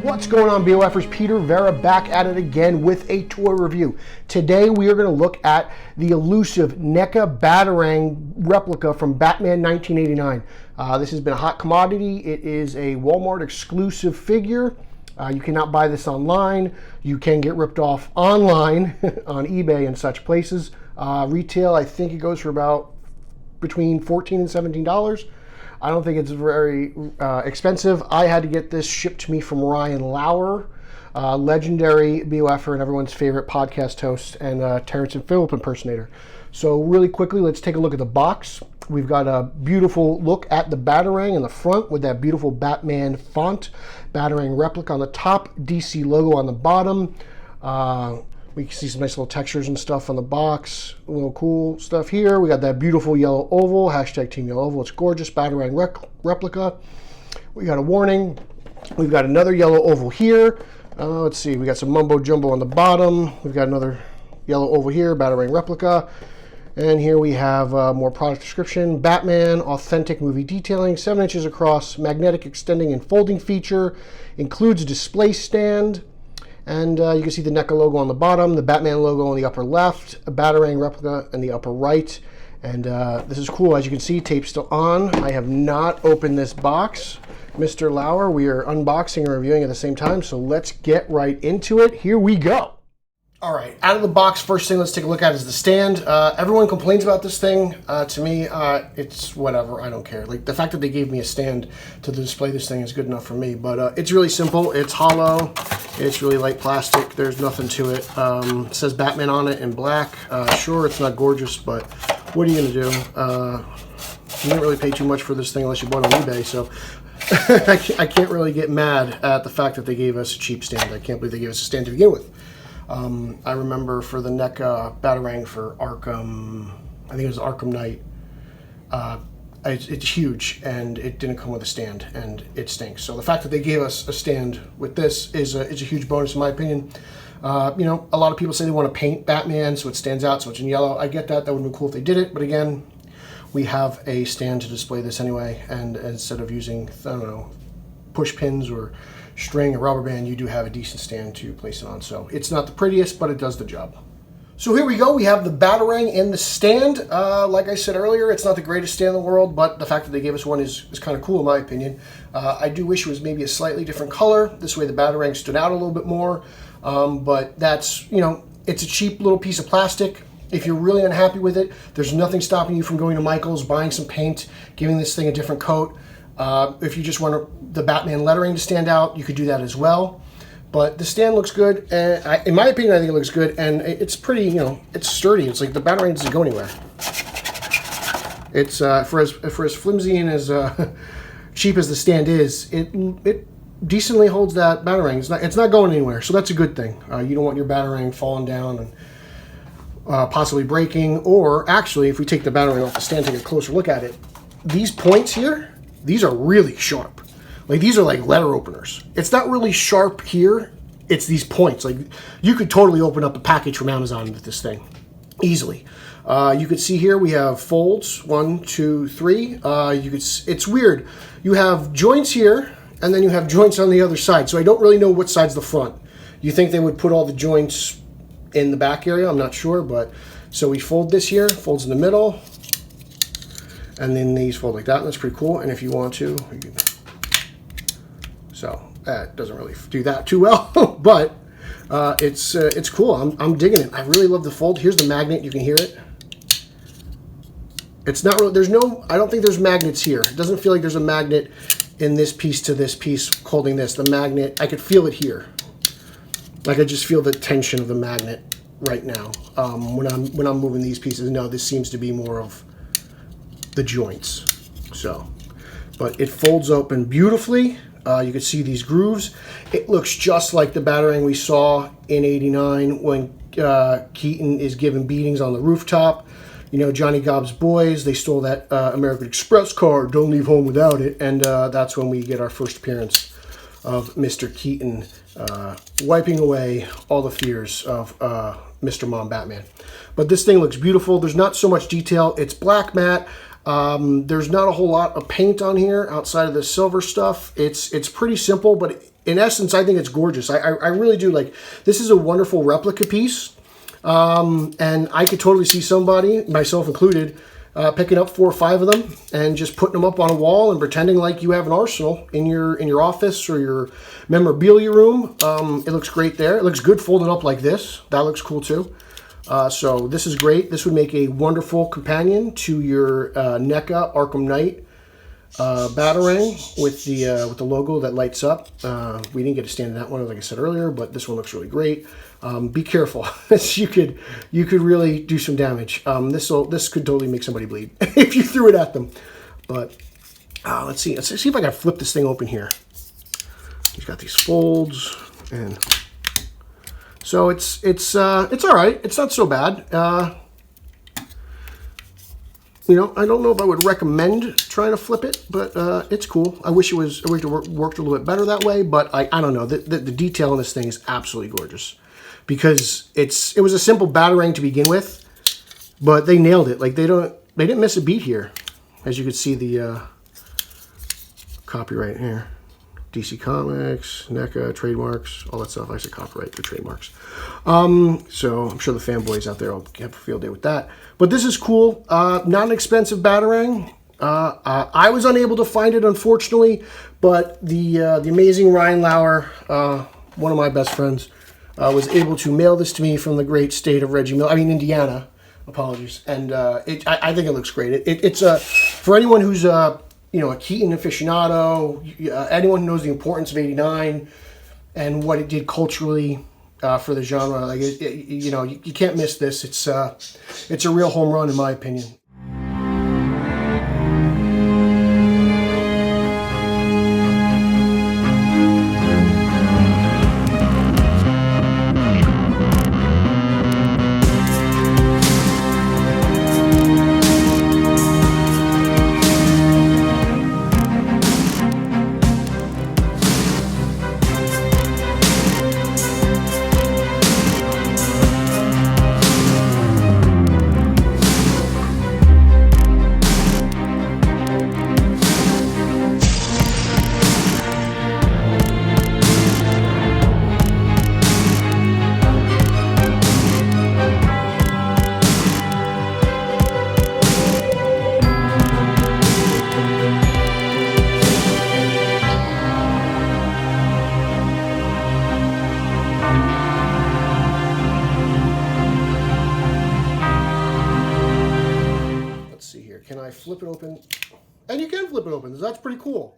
What's going on, BOFers? Peter Vera back at it again with a toy review. Today we are going to look at the elusive NECA Batarang replica from Batman 1989. This has been a hot commodity. It is a Walmart exclusive figure. You cannot buy this online. You can get ripped off online on eBay and such places. Retail, I think it goes for about between $14 and $17. I don't think it's very expensive. I had to get this shipped to me from Ryan Lauer, legendary BOFer and everyone's favorite podcast host and Terrence and Phillip impersonator. So really quickly, let's take a look at the box. We've got a beautiful look at the Batarang in the front with that beautiful Batman font. Batarang replica on the top, DC logo on the bottom. We can see some nice little textures and stuff on the box. A little cool stuff here. We got that beautiful yellow oval, hashtag Team Yellow Oval. It's gorgeous, Batarang replica. We got a warning. We've got another yellow oval here. Let's see, we got some mumbo jumbo on the bottom. We've got another yellow oval here, Batarang replica. And here we have more product description. Batman, authentic movie detailing, 7 inches across, magnetic extending and folding feature, includes a display stand. And you can see the NECA logo on the bottom, the Batman logo on the upper left, a Batarang replica in the upper right. And this is cool. As you can see, tape's still on. I have not opened this box. Mr. Lauer, we are unboxing and reviewing at the same time, so let's get right into it. Here we go. All right, out of the box, first thing let's take a look at is the stand. Everyone complains about this thing. To me, it's whatever, I don't care. Like, the fact that they gave me a stand to display this thing is good enough for me, but it's really simple. It's hollow, it's really light plastic, there's nothing to it. It says Batman on it in black. Sure, it's not gorgeous, but what are you gonna do? You didn't really pay too much for this thing unless you bought it on eBay, so I can't really get mad at the fact that they gave us a cheap stand. I can't believe they gave us a stand to begin with. I remember for the NECA Batarang for Arkham, I think it was Arkham Knight, it's huge and it didn't come with a stand and it stinks. So the fact that they gave us a stand with this is a huge bonus in my opinion. You know, a lot of people say they want to paint Batman so it stands out, so it's in yellow. I get that, that would have been cool if they did it, but again, we have a stand to display this anyway, and instead of using, I don't know, push pins or string or rubber band, you do have a decent stand to place it on. So it's not the prettiest, but it does the job. So here we go. We have the Batarang in the stand. Like I said earlier, it's not the greatest stand in the world, but the fact that they gave us one is kind of cool in my opinion. I do wish it was maybe a slightly different color. This way the Batarang stood out a little bit more. But that's, you know, it's a cheap little piece of plastic. If you're really unhappy with it, there's nothing stopping you from going to Michael's, buying some paint, giving this thing a different coat. If you just want the Batman lettering to stand out, you could do that as well. But the stand looks good, and in my opinion, I think it looks good, and it's pretty, you know, it's sturdy. It's like the Batarang doesn't go anywhere. It's for as flimsy and as cheap as the stand is, it decently holds that Batarang. It's not going anywhere, so that's a good thing. You don't want your Batarang falling down and possibly breaking. Or actually, if we take the Batarang off the stand, take a closer look at it, these points here, these are really sharp. Like, these are like letter openers. It's not really sharp here. It's these points. Like, you could totally open up a package from Amazon with this thing easily. You could see here we have folds, 1, 2, 3. It's weird. You have joints here, and then you have joints on the other side. So I don't really know what side's the front. You think they would put all the joints in the back area? I'm not sure, but so we fold this here, folds in the middle. And then these fold like that, and that's pretty cool. And if you want to, you can, so that doesn't really do that too well, but it's cool. I'm digging it. I really love the fold. Here's the magnet. You can hear it. It's not really, I don't think there's magnets here. It doesn't feel like there's a magnet in this piece to this piece holding this. The magnet, I could feel it here. Like, I just feel the tension of the magnet right now. When I'm moving these pieces. No, this seems to be more of the joints. So, but it folds open beautifully. You can see these grooves. It looks just like the Batarang we saw in '89 when Keaton is given beatings on the rooftop. You know, Johnny Gobb's boys, they stole that American Express card, don't leave home without it, and that's when we get our first appearance of Mr. Keaton wiping away all the fears of Mr. Mom Batman. But this thing looks beautiful. There's not so much detail. It's black matte. There's not a whole lot of paint on here outside of the silver stuff. It's pretty simple, but in essence, I think it's gorgeous. I really do. Like, this is a wonderful replica piece. And I could totally see somebody, myself included, picking up 4 or 5 of them and just putting them up on a wall and pretending like you have an arsenal in your office or your memorabilia room. It looks great there. It looks good folded up like this. That looks cool too. So this is great. This would make a wonderful companion to your NECA Arkham Knight Batarang with the logo that lights up. We didn't get to stand in that one, like I said earlier, but this one looks really great. Be careful. you could really do some damage. This could totally make somebody bleed if you threw it at them. But let's see if I can flip this thing open here. He's got these folds, and so it's all right. It's not so bad. You know, I don't know if I would recommend trying to flip it, but it's cool. I wish it worked a little bit better that way, but I don't know. The detail in this thing is absolutely gorgeous because it was a simple Batarang to begin with, but they nailed it. Like, they didn't miss a beat here, as you can see the copyright here. DC Comics, NECA, trademarks, all that stuff. I said copyright, the trademarks. So I'm sure the fanboys out there will have a field day with that. But this is cool. Not an expensive Batarang. I was unable to find it, unfortunately, but the amazing Ryan Lauer, one of my best friends, was able to mail this to me from the great state of Indiana. Apologies. And I think it looks great. It's for anyone who's a Keaton aficionado, anyone who knows the importance of '89 and what it did culturally for the genre. Like, you can't miss this. It's a real home run in my opinion. Can I flip it open? And you can flip it open. That's pretty cool.